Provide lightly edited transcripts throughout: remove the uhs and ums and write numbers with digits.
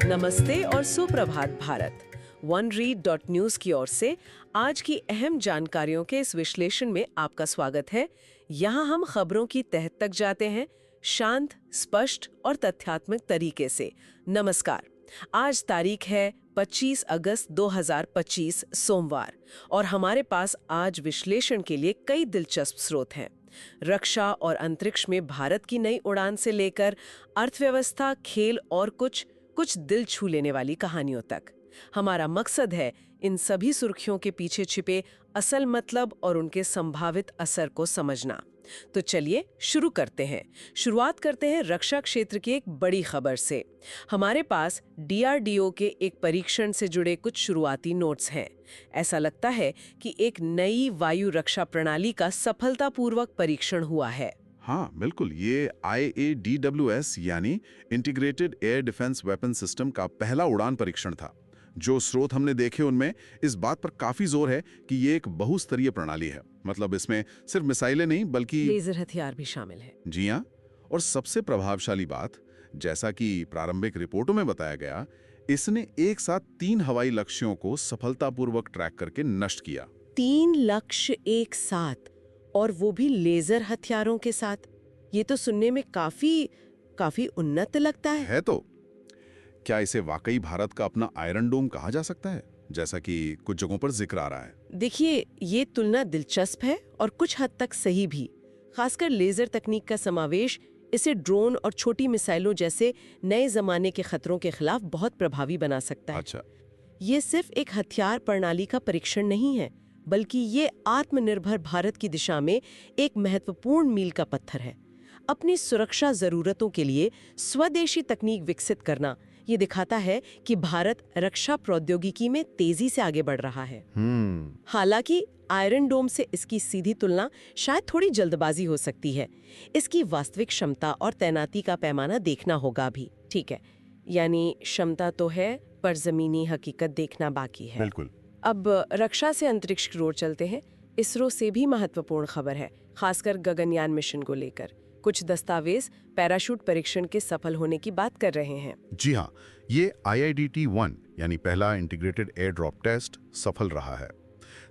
नमस्ते और सुप्रभात भारत। OneRead.News की ओर से आज की अहम जानकारियों के इस विश्लेषण में आपका स्वागत है। यहाँ हम खबरों की तह तक जाते हैं, शांत, स्पष्ट और तथ्यात्मक तरीके से। नमस्कार। आज तारीख है 25 अगस्त 2025 सोमवार और हमारे पास आज विश्लेषण के लिए कई दिलचस्प स्रोत हैं। रक्षा और अंतरिक्ष में भारत की नई उड़ान से लेकर अर्थव्यवस्था, खेल और कुछ दिल छू लेने वाली कहानियों तक। हमारा मकसद है इन सभी सुर्खियों के पीछे छिपे असल मतलब और उनके संभावित असर को समझना। तो चलिए शुरू करते हैं। शुरुआत करते हैं रक्षा क्षेत्र की एक बड़ी खबर से। हमारे पास DRDO के एक परीक्षण से जुड़े कुछ शुरुआती नोट्स हैं। ऐसा लगता है कि एक नई वायु रक्षा प्रणाली का सफलतापूर्वक परीक्षण हुआ है। हाँ बिल्कुल, ये IADWS यानी integrated air defence weapon system का पहला उड़ान परीक्षण था। जो स्रोत हमने देखे उनमें इस बात पर काफी जोर है कि ये एक बहुस्तरीय प्रणाली है। मतलब इसमें सिर्फ मिसाइलें नहीं बल्कि लेजर हथियार भी शामिल है। जी हाँ, और सबसे प्रभावशाली बात, जैसा कि प्रारंभिक रिपोर्टों में बताया गया, इसने एक साथ 3 हवाई लक्ष्यों को सफलतापूर्वक ट्रैक करके नष्ट किया। 3 लक्ष्य एक साथ, और वो भी लेजर हथियारों के साथ। ये तो सुनने में काफी उन्नत लगता है। तो क्या इसे वाकई भारत का अपना आयरन डोम कहा जा सकता है, जैसा कि कुछ जगहों पर जिक्र आ रहा है? देखिए, ये तुलना दिलचस्प है और कुछ हद तक सही भी। खासकर लेजर तकनीक का समावेश इसे ड्रोन और छोटी मिसाइलों जैसे नए जमाने के खतरों के खिलाफ बहुत प्रभावी बना सकता है। अच्छा, ये सिर्फ एक हथियार प्रणाली का परीक्षण नहीं है, बल्कि ये आत्मनिर्भर भारत की दिशा में एक महत्वपूर्ण मील का पत्थर है। अपनी सुरक्षा जरूरतों के लिए स्वदेशी तकनीक विकसित करना ये दिखाता है कि भारत रक्षा प्रौद्योगिकी में तेजी से आगे बढ़ रहा है। हालांकि आयरन डोम से इसकी सीधी तुलना शायद थोड़ी जल्दबाजी हो सकती है। इसकी वास्तविक क्षमता और तैनाती का पैमाना देखना होगा भी। ठीक है, यानी क्षमता तो है पर जमीनी हकीकत देखना बाकी है। बिल्कुल। अब रक्षा से अंतरिक्ष की ओर चलते हैं। इसरो से भी महत्वपूर्ण खबर है, खासकर गगनयान मिशन को लेकर। कुछ दस्तावेज पैराशूट परीक्षण के सफल होने की बात कर रहे हैं। जी हाँ, ये IIDT-1 यानी पहला इंटीग्रेटेड एयर ड्रॉप टेस्ट सफल रहा है।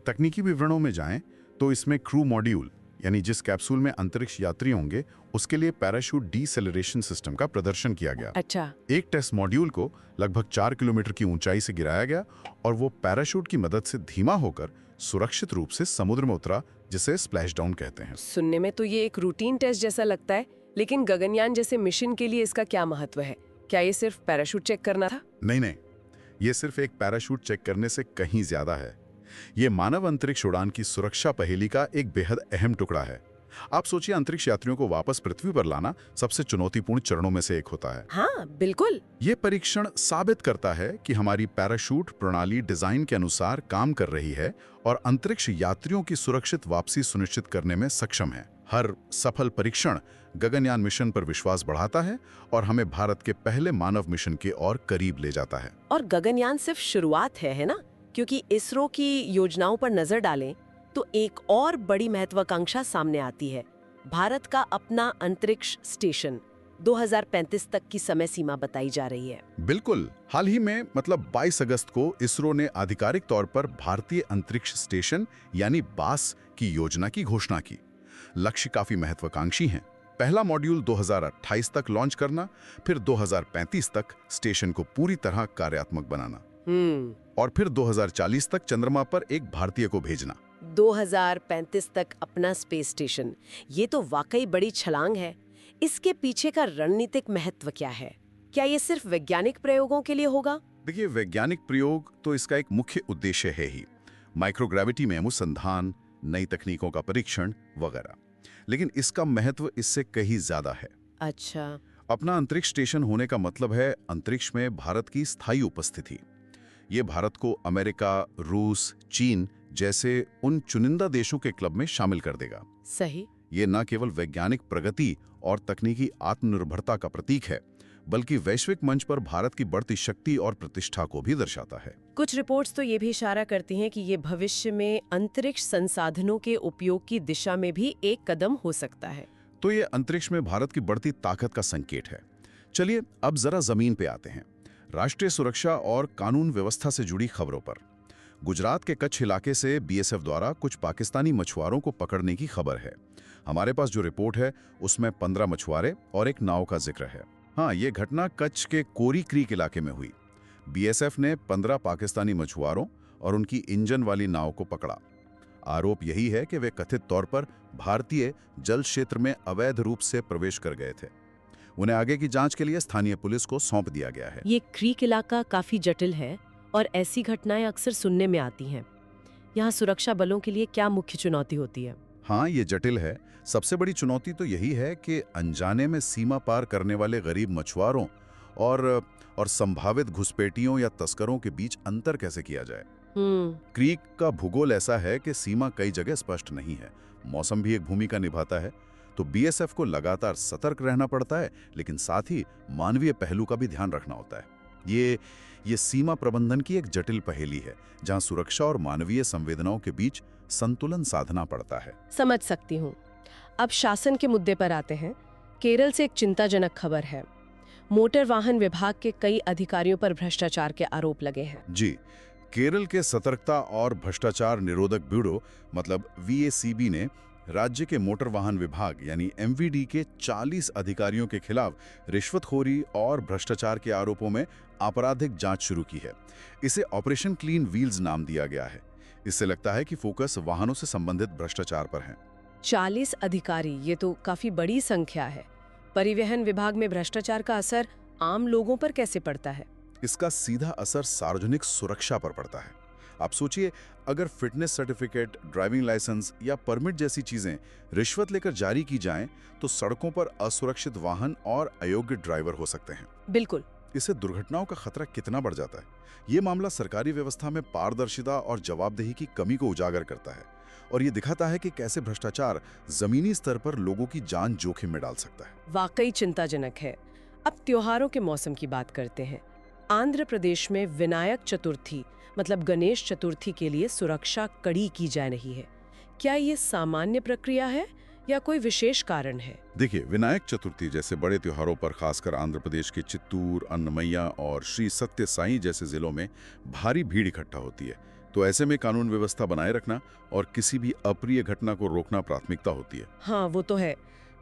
तकनीकी विवरणों में जाएं तो इसमें क्रू मॉड्यूल यानी जिस कैप्सूल में अंतरिक्ष यात्री होंगे उसके लिए पैराशूट डीसेलरेशन सिस्टम का प्रदर्शन किया गया। अच्छा। एक टेस्ट मॉड्यूल को लगभग 4 किलोमीटर की ऊंचाई से गिराया गया और वो पैराशूट की मदद से धीमा होकर सुरक्षित रूप से समुद्र में उतरा, जिसे स्प्लैश डाउन कहते हैं। सुनने में तो ये एक रूटीन टेस्ट जैसा लगता है, लेकिन गगनयान जैसे मिशन के लिए इसका क्या महत्व है? क्या ये सिर्फ पैराशूट चेक करना था? नहीं, ये सिर्फ एक पैराशूट चेक करने से कहीं ज्यादा है। ये मानव अंतरिक्ष उड़ान की सुरक्षा पहेली का एक बेहद अहम टुकड़ा है। आप सोचिए, अंतरिक्ष यात्रियों को वापस पृथ्वी पर लाना सबसे चुनौतीपूर्ण चरणों में से एक होता है। हाँ बिल्कुल। ये परीक्षण साबित करता है कि हमारी पैराशूट प्रणाली डिजाइन के अनुसार काम कर रही है और अंतरिक्ष यात्रियों की सुरक्षित वापसी सुनिश्चित करने में सक्षम है। हर सफल परीक्षण गगनयान मिशन पर विश्वास बढ़ाता है और हमें भारत के पहले मानव मिशन के और करीब ले जाता है। और गगनयान सिर्फ शुरुआत है ना? क्योंकि इसरो की योजनाओं पर नजर डालें तो एक और बड़ी महत्वाकांक्षा सामने आती है। भारत का अपना अंतरिक्ष स्टेशन 2035 तक की समय सीमा बताई जा रही है। बिल्कुल, हाल ही में मतलब 22 अगस्त को इसरो ने आधिकारिक तौर पर भारतीय अंतरिक्ष स्टेशन यानी बास की योजना की घोषणा की। लक्ष्य काफी महत्वाकांक्षी हैं। पहला मॉड्यूल 2028 तक लॉन्च करना, फिर 2035 तक स्टेशन को पूरी तरह कार्यात्मक बनाना और फिर 2040 तक चंद्रमा पर एक भारतीय को भेजना। 2035 तक अपना स्पेस स्टेशन, ये तो वाकई बड़ी छलांग है। इसके पीछे का रणनीतिक महत्व क्या है? क्या ये सिर्फ वैज्ञानिक प्रयोगों के लिए होगा? देखिए, वैज्ञानिक प्रयोग तो इसका एक मुख्य उद्देश्य है ही, माइक्रोग्रेविटी में अनुसंधान, नई तकनीकों का परीक्षण वगैरह। लेकिन इसका महत्व इससे कहीं ज्यादा है। अच्छा। अपना अंतरिक्ष स्टेशन होने का मतलब है अंतरिक्ष में भारत की स्थायी उपस्थिति। ये भारत को अमेरिका, रूस, चीन जैसे उन चुनिंदा देशों के क्लब में शामिल कर देगा। सही। ये न केवल वैज्ञानिक प्रगति और तकनीकी आत्मनिर्भरता का प्रतीक है, बल्कि वैश्विक मंच पर भारत की बढ़ती शक्ति और प्रतिष्ठा को भी दर्शाता है। कुछ रिपोर्ट्स तो ये भी इशारा करती हैं कि ये भविष्य में अंतरिक्ष संसाधनों के उपयोग की दिशा में भी एक कदम हो सकता है। तो ये अंतरिक्ष में भारत की बढ़ती ताकत का संकेत है। चलिए अब जरा जमीन पे आते हैं, राष्ट्रीय सुरक्षा और कानून व्यवस्था से जुड़ी खबरों पर। गुजरात के कच्छ इलाके से बीएसएफ द्वारा कुछ पाकिस्तानी मछुआरों को पकड़ने की खबर है। हमारे पास जो रिपोर्ट है उसमें 15 मछुआरे और एक नाव का जिक्र है। हाँ, ये घटना कच्छ के कोरी क्रीक इलाके में हुई। बीएसएफ ने 15 पाकिस्तानी मछुआरों और उनकी इंजन वाली नाव को पकड़ा। आरोप यही है कि वे कथित तौर पर भारतीय जल क्षेत्र में अवैध रूप से प्रवेश कर गए थे। उन्हें आगे की जांच के लिए स्थानीय पुलिस को सौंप दिया गया है। ये क्रीक इलाका काफी जटिल है और ऐसी घटनाएं अक्सर सुनने में आती हैं। यहाँ सुरक्षा बलों के लिए क्या मुख्य चुनौती होती है? हाँ, ये जटिल है। सबसे बड़ी चुनौती तो यही है कि अनजाने में सीमा पार करने वाले गरीब मछुआरों और संभावित घुसपैठियों या तस्करों के बीच अंतर कैसे किया जाए। क्रीक का भूगोल ऐसा है कि सीमा कई जगह स्पष्ट नहीं है। मौसम भी एक भूमिका निभाता है, तो बीएसएफ को लगातार सतर्क रहना पड़ता है, लेकिन साथ ही मानवीय पहलू का भी ध्यान रखना होता है। ये सीमा प्रबंधन की एक जटिल पहेली है, जहां सुरक्षा और मानवीय संवेदनाओं के बीच संतुलन साधना पड़ता है। समझ सकती हूँ। अब शासन के मुद्दे पर आते हैं। केरल से एक चिंताजनक खबर है। मोटर वाहन विभाग के कई अधिकारियों पर भ्रष्टाचार के आरोप लगे हैं। जी, केरल के सतर्कता और भ्रष्टाचार निरोधक ब्यूरो मतलब वीएसीबी ने राज्य के मोटर वाहन विभाग यानी एमवीडी के 40 अधिकारियों के खिलाफ रिश्वतखोरी और भ्रष्टाचार के आरोपों में आपराधिक जांच शुरू की है। इसे ऑपरेशन क्लीन व्हील्स नाम दिया गया है। इससे लगता है कि फोकस वाहनों से संबंधित भ्रष्टाचार पर है। 40 अधिकारी, ये तो काफी बड़ी संख्या है। परिवहन विभाग में भ्रष्टाचार का असर आम लोगों पर कैसे पड़ता है? इसका सीधा असर सार्वजनिक सुरक्षा पर पड़ता है। आप सोचिए, अगर फिटनेस सर्टिफिकेट, ड्राइविंग लाइसेंस या परमिट जैसी चीजें रिश्वत लेकर जारी की जाएं, तो सड़कों पर असुरक्षित वाहन और अयोग्य ड्राइवर हो सकते हैं। बिल्कुल। इससे दुर्घटनाओं का खतरा कितना बढ़ जाता है। ये मामला सरकारी व्यवस्था में पारदर्शिता और जवाबदेही की कमी को उजागर करता है और ये दिखाता है कि कैसे भ्रष्टाचार जमीनी स्तर पर लोगों की जान जोखिम में डाल सकता है। वाकई चिंताजनक है। अब त्योहारों के मौसम की बात करते हैं। आंध्र प्रदेश में विनायक चतुर्थी मतलब गणेश चतुर्थी के लिए सुरक्षा कड़ी की जा रही है। क्या ये सामान्य प्रक्रिया है या कोई विशेष कारण है? देखिए, विनायक चतुर्थी जैसे बड़े त्योहारों पर खासकर आंध्र प्रदेश के चित्तूर, अन्नमैया और श्री सत्य साई जैसे जिलों में भारी भीड़ इकट्ठा होती है। तो ऐसे में कानून व्यवस्था बनाए रखना और किसी भी अप्रिय घटना को रोकना प्राथमिकता होती है। हाँ, वो तो है।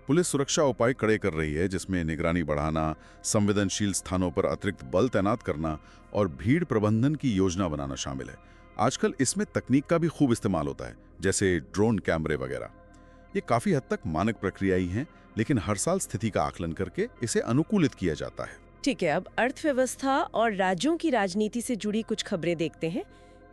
पुलिस सुरक्षा उपाय कड़े कर रही है, जिसमें निगरानी बढ़ाना, संवेदनशील स्थानों पर अतिरिक्त बल तैनात करना और भीड़ प्रबंधन की योजना बनाना शामिल है। आजकल इसमें तकनीक का भी खूब इस्तेमाल होता है, जैसे ड्रोन कैमरे वगैरह। ये काफी हद तक मानक प्रक्रिया ही है, लेकिन हर साल स्थिति का आकलन करके इसे अनुकूलित किया जाता है। ठीक है, अब अर्थव्यवस्था और राज्यों की राजनीति से जुड़ी कुछ खबरें देखते हैं।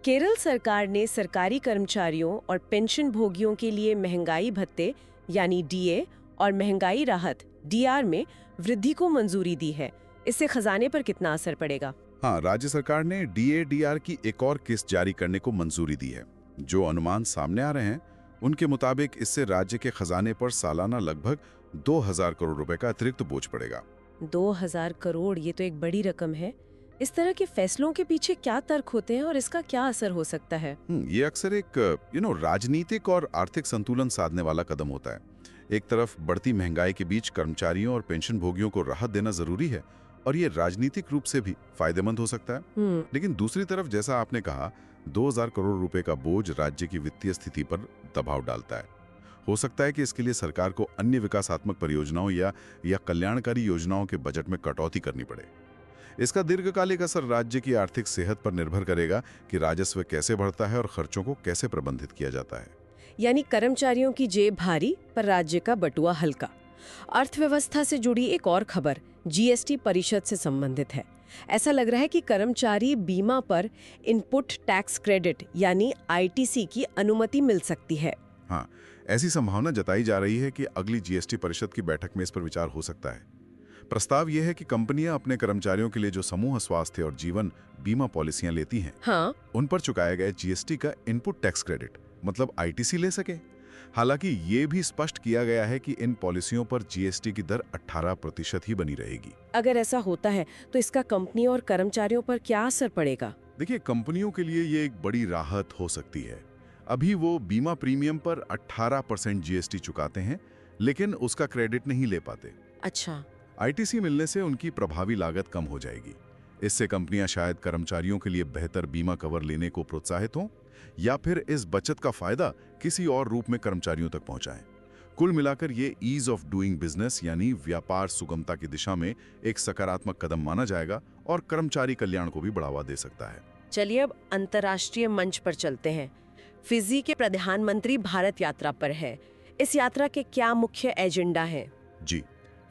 केरल सरकार ने सरकारी कर्मचारियों और पेंशन भोगियों के लिए महंगाई भत्ते यानी डीए और महंगाई राहत डीआर में वृद्धि को मंजूरी दी है। इससे खजाने पर कितना असर पड़ेगा? हाँ, राज्य सरकार ने डीए डीआर की एक और किस्त जारी करने को मंजूरी दी है। जो अनुमान सामने आ रहे हैं उनके मुताबिक इससे राज्य के खजाने पर सालाना लगभग 2000 करोड़ रुपए का अतिरिक्त बोझ पड़ेगा। 2000 करोड़, ये तो एक बड़ी रकम है। इस तरह के फैसलों के पीछे क्या तर्क होते हैं और इसका क्या असर हो सकता है? ये अक्सर एक राजनीतिक और आर्थिक संतुलन साधने वाला कदम होता है। एक तरफ बढ़ती महंगाई के बीच कर्मचारियों और पेंशन भोगियों को राहत देना जरूरी है और ये राजनीतिक रूप से भी फायदेमंद हो सकता है। लेकिन दूसरी तरफ, जैसा आपने कहा, 2000 करोड़ रुपए का बोझ राज्य की वित्तीय स्थिति पर दबाव डालता है। हो सकता है कि इसके लिए सरकार को अन्य विकासात्मक परियोजनाओं या कल्याणकारी योजनाओं के बजट में कटौती करनी पड़े। इसका दीर्घकालिक असर राज्य की आर्थिक सेहत पर निर्भर करेगा कि राजस्व कैसे बढ़ता है और खर्चों को कैसे प्रबंधित किया जाता है। यानी कर्मचारियों की जेब भारी पर राज्य का बटुआ हल्का। अर्थव्यवस्था से जुड़ी एक और खबर जीएसटी परिषद से संबंधित है। ऐसा लग रहा है कि कर्मचारी बीमा पर इनपुट टैक्स क्रेडिट यानी आईटीसी की अनुमति मिल सकती है। हाँ, ऐसी संभावना जताई जा रही है कि अगली जीएसटी परिषद की बैठक में इस पर विचार हो सकता है। प्रस्ताव यह है कि कंपनियां अपने कर्मचारियों के लिए जो समूह स्वास्थ्य और जीवन बीमा पॉलिसियां लेती हैं, हाँ, उन पर चुकाया गया जीएसटी का इनपुट टैक्स क्रेडिट मतलब आईटीसी ले सके। हालांकि ये भी स्पष्ट किया गया है कि इन पॉलिसियों पर जीएसटी की दर 18% ही बनी रहेगी। अगर ऐसा होता है तो इसका कंपनी और कर्मचारियों पर क्या असर पड़ेगा? देखिए, कंपनियों के लिए ये एक बड़ी राहत हो सकती है। अभी वो बीमा प्रीमियम पर 18% जीएसटी चुकाते हैं, लेकिन उसका क्रेडिट नहीं ले पाते। अच्छा। आईटीसी मिलने से उनकी प्रभावी लागत कम हो जाएगी। इससे कंपनियां शायद कर्मचारियों के लिए बेहतर बीमा कवर लेने को प्रोत्साहित हों या फिर इस बचत का फायदा किसी और रूप में कर्मचारियों तक पहुंचाएं। कुल मिलाकर ये ईज ऑफ डूइंग बिजनेस यानी व्यापार सुगमता की दिशा में एक सकारात्मक कदम माना जाएगा और कर्मचारी कल्याण को भी बढ़ावा दे सकता है। चलिए अब अंतर्राष्ट्रीय मंच पर चलते हैं। फिजी के प्रधानमंत्री भारत यात्रा पर है। इस यात्रा के क्या मुख्य एजेंडा है? जी,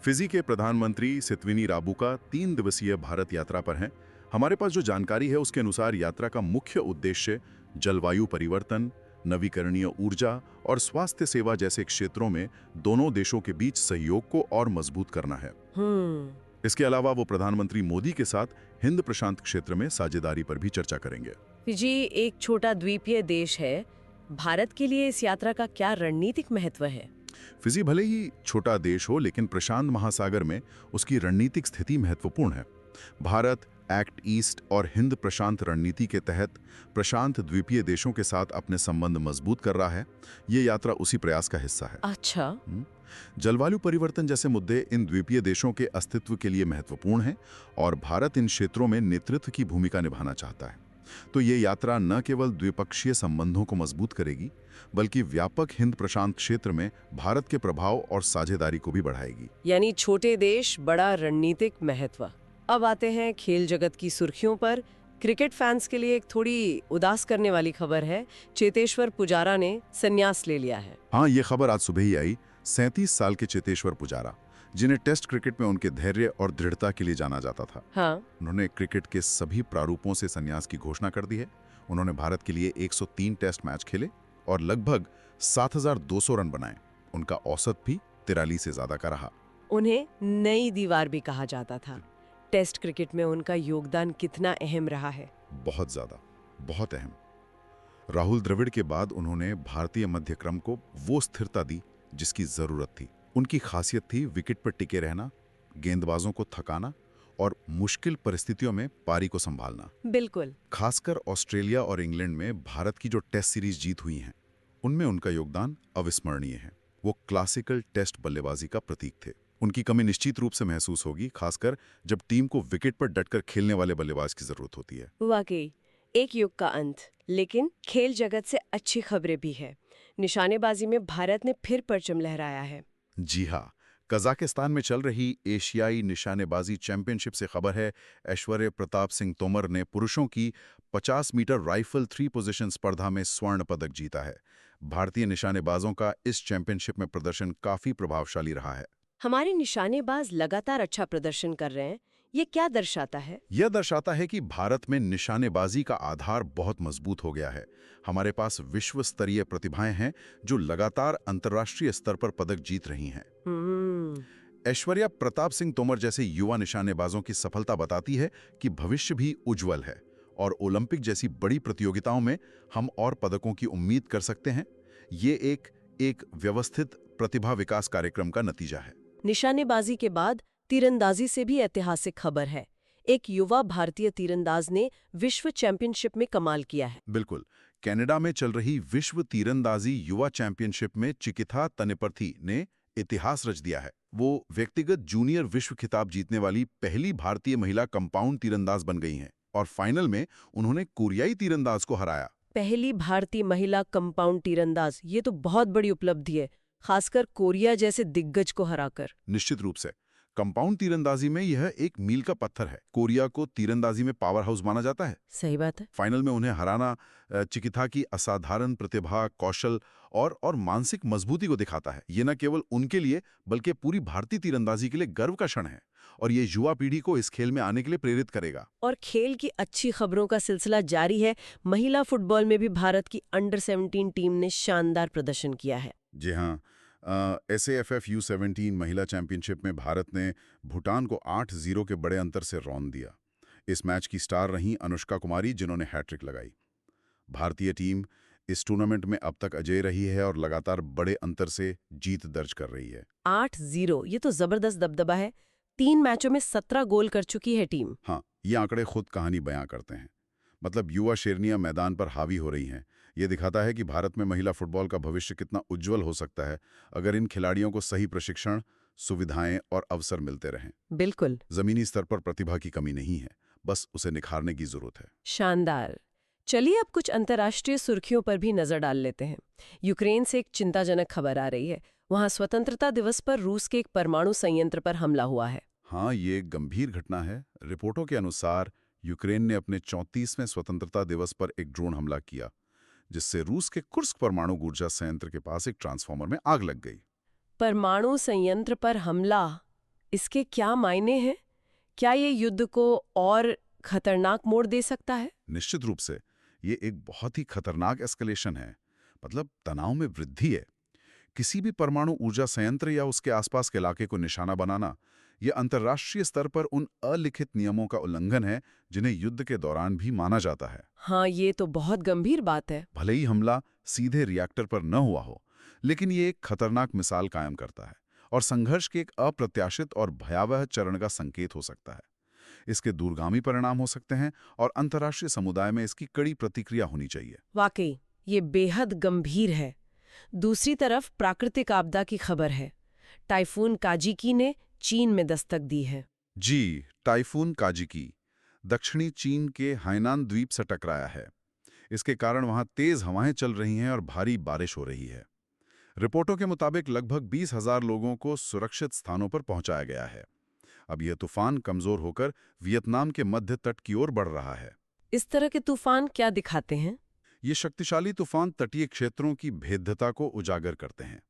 फिजी के प्रधानमंत्री सितविनी राबुका 3 दिवसीय भारत यात्रा पर हैं। हमारे पास जो जानकारी है उसके अनुसार यात्रा का मुख्य उद्देश्य जलवायु परिवर्तन, नवीकरणीय ऊर्जा और स्वास्थ्य सेवा जैसे क्षेत्रों में दोनों देशों के बीच सहयोग को और मजबूत करना है। इसके अलावा वो प्रधानमंत्री मोदी के साथ हिंद प्रशांत क्षेत्र में साझेदारी पर भी चर्चा करेंगे। फिजी एक छोटा द्वीपीय देश है। भारत के लिए इस यात्रा का क्या रणनीतिक महत्व है? फिजी भले ही छोटा देश हो, लेकिन प्रशांत महासागर में उसकी रणनीतिक स्थिति महत्वपूर्ण है। भारत एक्ट ईस्ट और हिंद प्रशांत रणनीति के तहत प्रशांत द्वीपीय देशों के साथ अपने संबंध मजबूत कर रहा है। ये यात्रा उसी प्रयास का हिस्सा है। अच्छा। जलवायु परिवर्तन जैसे मुद्दे इन द्वीपीय देशों के अस्तित्व के लिए महत्वपूर्ण हैं और भारत इन क्षेत्रों में नेतृत्व की भूमिका निभाना चाहता है। तो ये यात्रा न केवल द्विपक्षीय संबंधों को मजबूत करेगी, बल्कि व्यापक हिंद प्रशांत क्षेत्र में भारत के प्रभाव और साझेदारी को भी बढ़ाएगी। यानी छोटे देश, बड़ा रणनीतिक महत्व। अब आते हैं खेल जगत की सुर्खियों पर। क्रिकेट फैंस के लिए एक थोड़ी उदास करने वाली खबर है। चेतेश्वर पुजारा ने संन्यास ले लिया है। हाँ, ये खबर आज सुबह ही आई। 37 साल के चेतेश्वर पुजारा, जिन्हें टेस्ट क्रिकेट में उनके धैर्य और दृढ़ता के लिए जाना जाता था, हाँ। उन्होंने क्रिकेट के सभी प्रारूपों से संन्यास की घोषणा कर दी है। उन्होंने भारत के लिए 103 टेस्ट मैच खेले और लगभग 7,200 रन बनाए। उनका औसत भी 43 से ज्यादा का रहा। उन्हें नई दीवार भी कहा जाता था। टेस्ट क्रिकेट में उनका योगदान कितना अहम रहा है? बहुत ज्यादा, बहुत अहम। राहुल द्रविड़ के बाद उन्होंने भारतीय मध्यक्रम को वो स्थिरता दी जिसकी जरूरत थी। उनकी खासियत थी विकेट पर टिके रहना, गेंदबाजों को थकाना और मुश्किल परिस्थितियों में पारी को संभालना। बिल्कुल। खासकर ऑस्ट्रेलिया और इंग्लैंड में भारत की जो टेस्ट सीरीज जीत हुई हैं, उनमें उनका योगदान अविस्मरणीय है। वो क्लासिकल टेस्ट बल्लेबाजी का प्रतीक थे। उनकी कमी निश्चित रूप से महसूस होगी, खासकर जब टीम को विकेट पर डटकर खेलने वाले बल्लेबाज की जरूरत होती है। वाकई एक युग का अंत। लेकिन खेल जगत से अच्छी खबरें भी है। निशानेबाजी में भारत ने फिर परचम लहराया है। जी हाँ, कजाकिस्तान में चल रही एशियाई निशानेबाजी चैंपियनशिप से खबर है, ऐश्वर्य प्रताप सिंह तोमर ने पुरुषों की 50 मीटर राइफल 3 पोजीशन स्पर्धा में स्वर्ण पदक जीता है। भारतीय निशानेबाजों का इस चैंपियनशिप में प्रदर्शन काफी प्रभावशाली रहा है। हमारे निशानेबाज लगातार अच्छा प्रदर्शन कर रहे हैं। ये क्या दर्शाता है? यह दर्शाता है कि भारत में निशानेबाजी का आधार बहुत मजबूत हो गया है। हमारे पास विश्व स्तरीय प्रतिभाएं हैं जो लगातार अंतर्राष्ट्रीय स्तर पर पदक जीत रही हैं। ऐश्वर्या प्रताप सिंह तोमर जैसे युवा निशानेबाजों की सफलता बताती है कि भविष्य भी उज्जवल है और ओलंपिक जैसी बड़ी प्रतियोगिताओं में हम और पदकों की उम्मीद कर सकते हैं। ये एक व्यवस्थित प्रतिभा विकास कार्यक्रम का नतीजा है। निशानेबाजी के बाद तीरंदाजी से भी ऐतिहासिक खबर है। एक युवा भारतीय तीरंदाज ने विश्व चैंपियनशिप में कमाल किया है। बिल्कुल। कनाडा में चल रही विश्व तीरंदाजी युवा चैंपियनशिप में चिकिथा तनेपर्थी ने इतिहास रच दिया है। वो व्यक्तिगत जूनियर विश्व खिताब जीतने वाली पहली भारतीय महिला कंपाउंड तीरंदाज बन गई हैं और फाइनल में उन्होंने कोरियाई तीरंदाज को हराया। पहली भारतीय महिला कंपाउंड तीरंदाज, ये तो बहुत बड़ी उपलब्धि है, खासकर कोरिया जैसे दिग्गज को हराकर। निश्चित रूप से कंपाउंड तीरंदाजी में यह एक मील का पत्थर है। कोरिया को तीरंदाजी में पावर हाउस माना जाता है। सही बात है। फाइनल में उन्हें हराना चिकिथा की असाधारण प्रतिभा, कौशल और मानसिक मजबूती को दिखाता है। ये न केवल उनके लिए बल्कि पूरी भारतीय तीरंदाजी के लिए गर्व का क्षण है और ये युवा पीढ़ी को इस खेल में आने के लिए प्रेरित करेगा। और खेल की अच्छी खबरों का सिलसिला जारी है। महिला फुटबॉल में भी भारत की अंडर 17 टीम ने शानदार प्रदर्शन किया है। जी हाँ, SAFF U17 महिला चैंपियनशिप में भारत ने भूटान को 8-0 के बड़े अंतर से रौंद दिया। इस मैच की स्टार रहीं अनुष्का कुमारी, जिन्होंने हैट्रिक लगाई। भारतीय टीम इस टूर्नामेंट में अब तक अजेय रही है और लगातार बड़े अंतर से जीत दर्ज कर रही है। 8-0, ये तो जबरदस्त दबदबा है। 3 मैचों में 17 गोल कर चुकी है टीम। हाँ, ये आंकड़े खुद कहानी बयां करते हैं। मतलब युवा शेरनियां मैदान पर हावी हो रही हैं। ये दिखाता है कि भारत में महिला फुटबॉल का भविष्य कितना उज्जवल हो सकता है अगर इन खिलाड़ियों को सही प्रशिक्षण, सुविधाएं और अवसर मिलते रहें। बिल्कुल। जमीनी स्तर पर प्रतिभा की कमी नहीं है, बस उसे निखारने की जरूरत है। शानदार। चलिए अब कुछ अंतर्राष्ट्रीय सुर्खियों पर भी नजर डाल लेते हैं। यूक्रेन से एक चिंताजनक खबर आ रही है। वहां स्वतंत्रता दिवस पर रूस के एक परमाणु संयंत्र पर हमला हुआ है। हाँ, ये एक गंभीर घटना है। रिपोर्टों के अनुसार यूक्रेन ने अपने 34वें स्वतंत्रता दिवस पर एक ड्रोन हमला किया, जिससे रूस के कुर्स्क परमाणु ऊर्जा संयंत्र के पास एक ट्रांसफार्मर में आग लग गई। परमाणु संयंत्र पर हमला, इसके क्या मायने हैं? क्या ये युद्ध को और खतरनाक मोड़ दे सकता है? निश्चित रूप से ये एक बहुत ही खतरनाक एस्केलेशन है। मतलब तनाव में वृद्धि है। किसी भी परमाणु ऊर्जा संयंत्र या उसके आसपास के इलाके को निशाना बनाना यह अंतर्राष्ट्रीय स्तर पर उन अलिखित नियमों का उल्लंघन है जिन्हें युद्ध के दौरान भी माना जाता है। हाँ, ये तो बहुत गंभीर बात है। भले ही हमला सीधे रिएक्टर पर न हुआ हो, लेकिन ये एक खतरनाक मिसाल कायम करता है और संघर्ष के एक अप्रत्याशित और भयावह चरण का संकेत हो सकता है। इसके दूरगामी परिणाम हो सकते हैं और अंतर्राष्ट्रीय समुदाय में इसकी कड़ी प्रतिक्रिया होनी चाहिए। वाकई ये बेहद गंभीर है। दूसरी तरफ प्राकृतिक आपदा की खबर है। टाइफून काजिकी ने चीन में दस्तक दी है। जी, टाइफून काजिकी दक्षिणी चीन के हाइनान द्वीप से टकराया है। इसके कारण वहां तेज हवाएं चल रही हैं और भारी बारिश हो रही है। रिपोर्टों के मुताबिक लगभग 20,000 लोगों को सुरक्षित स्थानों पर पहुंचाया गया है। अब यह तूफान कमजोर होकर वियतनाम के मध्य तट की ओर बढ़ रहा है। इस तरह के तूफान क्या दिखाते हैं? ये शक्तिशाली तूफान तटीय क्षेत्रों की भेद्यता को उजागर करते हैं।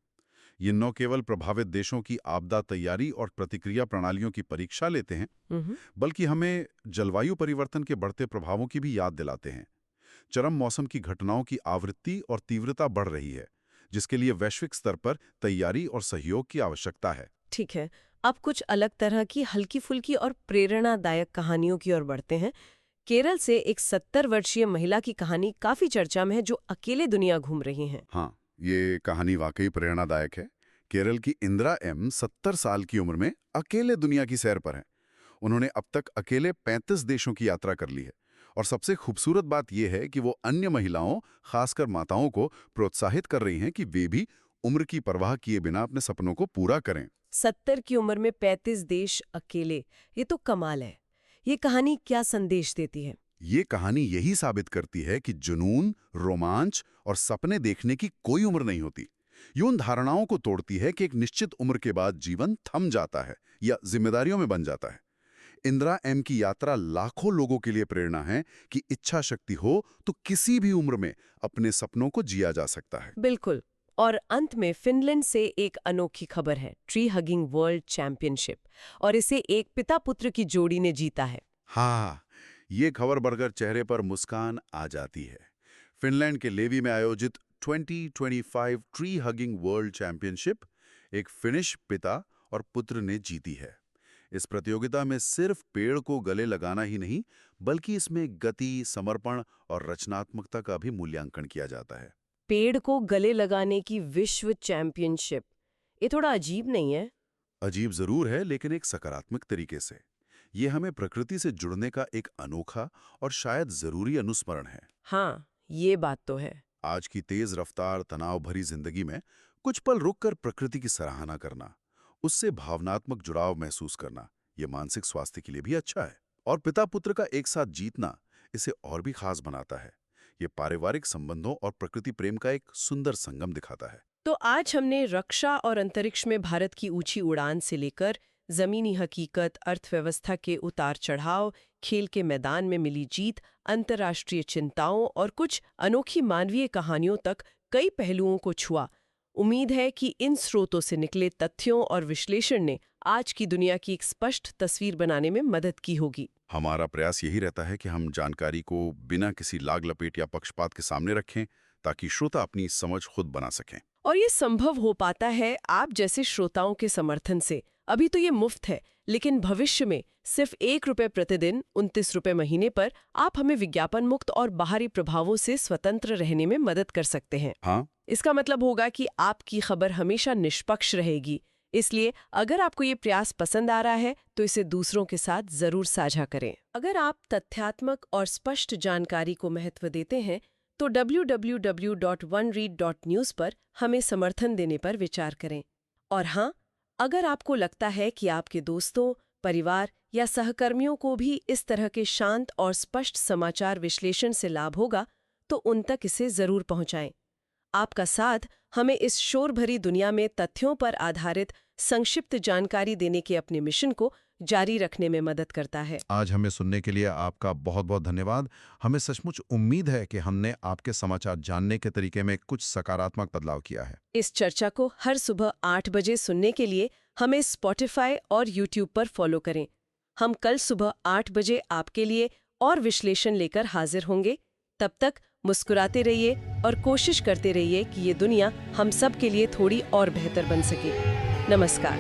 ये न केवल प्रभावित देशों की आपदा तैयारी और प्रतिक्रिया प्रणालियों की परीक्षा लेते हैं, बल्कि हमें जलवायु परिवर्तन के बढ़ते प्रभावों की भी याद दिलाते हैं। चरम मौसम की घटनाओं की आवृत्ति और तीव्रता बढ़ रही है, जिसके लिए वैश्विक स्तर पर तैयारी और सहयोग की आवश्यकता है। ठीक है, अब कुछ अलग तरह की हल्की फुल्की और प्रेरणादायक कहानियों की ओर बढ़ते हैं। केरल से एक 70 वर्षीय महिला की कहानी काफी चर्चा में है, जो अकेले दुनिया घूम रही हैं। हाँ, ये कहानी वाकई प्रेरणादायक है। केरल की इंदिरा एम 70 साल की उम्र में अकेले दुनिया की सैर पर हैं। उन्होंने अब तक अकेले 35 देशों की यात्रा कर ली है और सबसे खूबसूरत बात यह है कि वो अन्य महिलाओं, खासकर माताओं को प्रोत्साहित कर रही हैं कि वे भी उम्र की परवाह किए बिना अपने सपनों को पूरा करें। 70 की उम्र में 35 देश अकेले, ये तो कमाल है। ये कहानी क्या संदेश देती है? ये कहानी यही साबित करती है कि जुनून, रोमांच और सपने देखने की कोई उम्र नहीं होती। ये उन धारणाओं को तोड़ती है कि एक निश्चित उम्र के बाद जीवन थम जाता है या जिम्मेदारियों में बन जाता है। इंदिरा एम की यात्रा लाखों लोगों के लिए प्रेरणा है कि इच्छा शक्ति हो तो किसी भी उम्र में अपने सपनों को जिया जा सकता है। बिल्कुल। और अंत में फिनलैंड से एक अनोखी खबर है, ट्री हगिंग वर्ल्ड चैंपियनशिप, और इसे एक पिता पुत्र की जोड़ी ने जीता है। हाँ, ये खबर बढ़कर चेहरे पर मुस्कान आ जाती है। फिनलैंड के लेवी में आयोजित 2025 ट्री हगिंग वर्ल्ड चैंपियनशिप एक फिनिश पिता और पुत्र ने जीती है। इस प्रतियोगिता में सिर्फ पेड़ को गले लगाना ही नहीं, बल्कि इसमें गति, समर्पण और रचनात्मकता का भी मूल्यांकन किया जाता है। पेड़ को गले लगाने की विश्व चैंपियनशिप, ये थोड़ा अजीब नहीं है? अजीब जरूर है, लेकिन एक सकारात्मक तरीके से। ये हमें प्रकृति से जुड़ने का एक अनोखा और शायद जरूरी अनुस्मरण है। हाँ, ये बात तो है। आज की तेज रफ्तार, तनाव भरी जिंदगी में कुछ पल रुककर प्रकृति की सराहना करना, उससे भावनात्मक जुड़ाव महसूस करना, ये मानसिक स्वास्थ्य के लिए भी अच्छा है। और पिता पुत्र का एक साथ जीतना इसे और भी खास बनाता है। ये पारिवारिक संबंधों और प्रकृति प्रेम का एक सुंदर संगम दिखाता है। तो आज हमने रक्षा और अंतरिक्ष में भारत की ऊंची उड़ान से लेकर जमीनी हकीकत, अर्थव्यवस्था के उतार चढ़ाव, खेल के मैदान में मिली जीत, अंतर्राष्ट्रीय चिंताओं और कुछ अनोखी मानवीय कहानियों तक कई पहलुओं को छुआ। उम्मीद है कि इन स्रोतों से निकले तथ्यों और विश्लेषण ने आज की दुनिया की एक स्पष्ट तस्वीर बनाने में मदद की होगी। हमारा प्रयास यही रहता है कि हम जानकारी को बिना किसी लाग लपेट या पक्षपात के सामने रखें, ताकि श्रोता अपनी समझ खुद बना सकें। और ये संभव हो पाता है आप जैसे श्रोताओं के समर्थन से। अभी तो ये मुफ्त है, लेकिन भविष्य में सिर्फ ₹1 प्रतिदिन, ₹29 महीने पर आप हमें विज्ञापन मुक्त और बाहरी प्रभावों से स्वतंत्र रहने में मदद कर सकते हैं। हाँ, इसका मतलब होगा कि आपकी खबर हमेशा निष्पक्ष रहेगी। इसलिए अगर आपको ये प्रयास पसंद आ रहा है तो इसे दूसरों के साथ जरूर साझा करें। अगर आप तथ्यात्मक और स्पष्ट जानकारी को महत्व देते हैं तो www.oneread.news पर हमें समर्थन देने पर विचार करें। और हाँ, अगर आपको लगता है कि आपके दोस्तों, परिवार या सहकर्मियों को भी इस तरह के शांत और स्पष्ट समाचार विश्लेषण से लाभ होगा, तो उन तक इसे जरूर पहुंचाएं। आपका साथ हमें इस शोर भरी दुनिया में तथ्यों पर आधारित संक्षिप्त जानकारी देने के अपने मिशन को जारी रखने में मदद करता है। आज हमें सुनने के लिए आपका बहुत बहुत धन्यवाद। हमें सचमुच उम्मीद है कि हमने आपके समाचार जानने के तरीके में कुछ सकारात्मक बदलाव किया है। इस चर्चा को हर सुबह 8 बजे सुनने के लिए हमें स्पॉटिफाई और यूट्यूब पर फॉलो करें। हम कल सुबह 8 बजे आपके लिए और विश्लेषण लेकर हाजिर होंगे। तब तक मुस्कुराते रहिए और कोशिश करते रहिए कि ये दुनिया हम सब के लिए थोड़ी और बेहतर बन सके। नमस्कार।